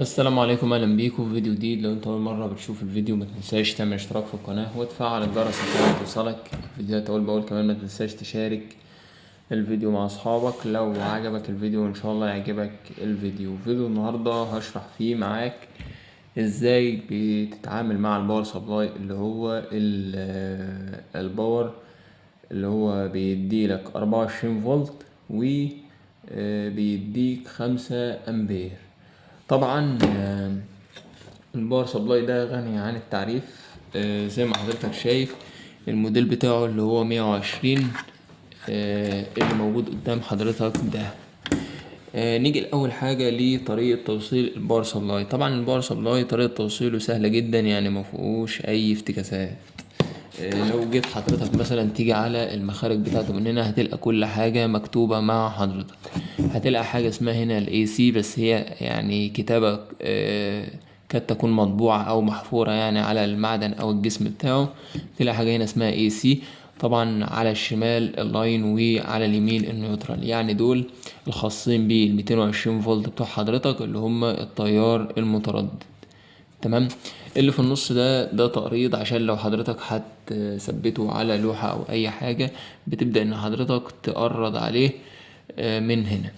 السلام عليكم، اهلا بيكم في فيديو جديد. لو انت اول مره بتشوف الفيديو ما تنساش تعمل اشتراك في القناه وتفعل الجرس عشان توصلك فيديوهات اول باول. كمان ما تنساش تشارك الفيديو مع اصحابك لو عجبك الفيديو، وان شاء الله يعجبك الفيديو. النهارده هشرح فيه معاك ازاي بتتعامل مع الباور سبلاي اللي هو الباور اللي هو بيديلك 24 فولت و بيديك 5 امبير. طبعا الباور سبلاي ده غني عن التعريف. زي ما حضرتك شايف الموديل بتاعه اللي هو 120 اللي موجود قدام حضرتك ده. نيجي الاول حاجه لطريقه توصيل الباور سبلاي. طبعا الباور سبلاي طريقه توصيله سهله جدا، يعني ما فيهوش اي افتكاسات. لو جيت حضرتك مثلا تيجي على المخارج بتاعته من هنا هتلقى كل حاجة مكتوبة مع حضرتك. هتلقى حاجة اسمها هنا الاي سي، بس هي يعني كتابة قد تكون مطبوعة او محفورة يعني على المعدن او الجسم بتاعه. تلاقي حاجة هنا اسمها اي سي. طبعا على الشمال اللاين وعلى اليمين النيوترال، يعني دول الخاصين بال 220 فولت بتوع حضرتك اللي هم التيار المتردد. تمام. اللي في النص ده تقريض عشان لو حضرتك هتثبته على لوحة او اي حاجة بتبدأ ان حضرتك تقرض عليه من هنا.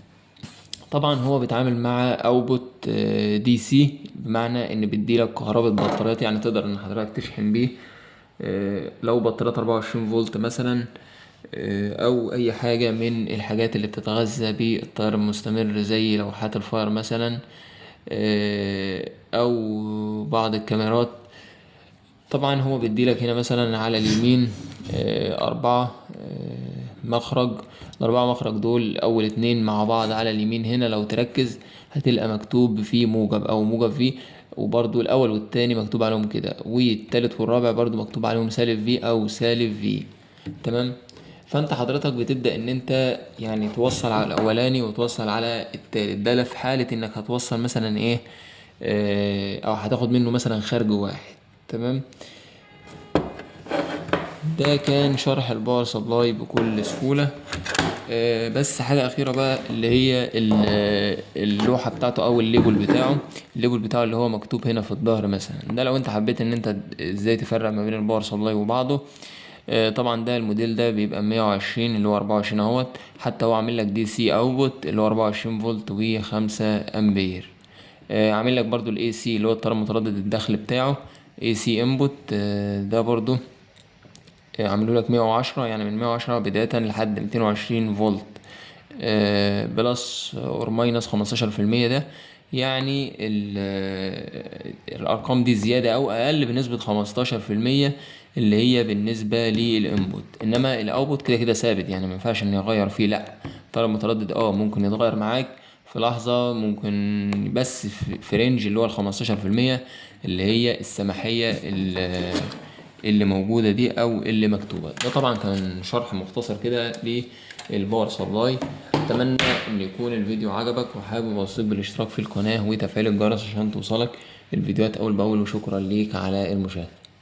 طبعا هو بيتعامل مع اوتبوت دي سي، بمعنى ان بيديلك كهرباء بطاريات، يعني تقدر ان حضرتك تشحن بيه لو بطاريات 24 فولت مثلا، او اي حاجة من الحاجات اللي بتتغذى بالتيار المستمر زي لوحات الفاير مثلا، او بعض الكاميرات. طبعا هو بيديلك هنا مثلا على اليمين 4 مخرج. الأربعة مخرج دول أول 2 مع بعض على اليمين هنا لو تركز هتلقى مكتوب فيه موجب أو موجب فيه، وبرضو الأول والتاني مكتوب عليهم كده، والتالت والرابع برضو مكتوب عليهم سالب في أو سالب في. تمام. فانت حضرتك بتبدأ ان انت يعني توصل على الاولاني وتوصل على التالت، ده في حالة انك هتوصل مثلا ايه او هتاخد منه مثلا خارج واحد. تمام. ده كان شرح الباور سبلاي بكل سهولة. بس حاجة أخيرة بقى اللي هي اللوحة بتاعته أو الليبل بتاعه اللي هو مكتوب هنا في الظهر مثلا. ده لو أنت حبيت إن أنت إزاي تفرق ما بين الباور سبلاي وبعضه. طبعا ده الموديل ده بيبقى 120 اللي هو 24 اهوت. حتى هو عامل لك دي سي اوتبوت اللي هو 24 فولت و5 امبير. عامل لك برضو الاي سي اللي هو التيار المتردد الداخلي بتاعه اي سي انبوت. ده برضو عملوا لك 110، يعني من 110 بداية لحد 220 فولت بلس اور ماينس 15%. ده يعني الارقام دي زيادة او اقل بنسبة 15% اللي هي بالنسبة للانبوت، انما الاوتبوت كده كده ثابت، يعني ما ينفعش ان يغير فيه. لا، التيار المتردد ممكن يتغير معاك في لحظة، ممكن بس في رينج اللي هو 15% اللي هي السماحية اللي موجودة دي او اللي مكتوبة. ده طبعا كان شرح مختصر كده للباور سبلاي. اتمنى ان يكون الفيديو عجبك، وحابب اوصيك بالاشتراك في القناة وتفعيل الجرس عشان توصلك الفيديوهات اول باول. وشكرا ليك على المشاهدة.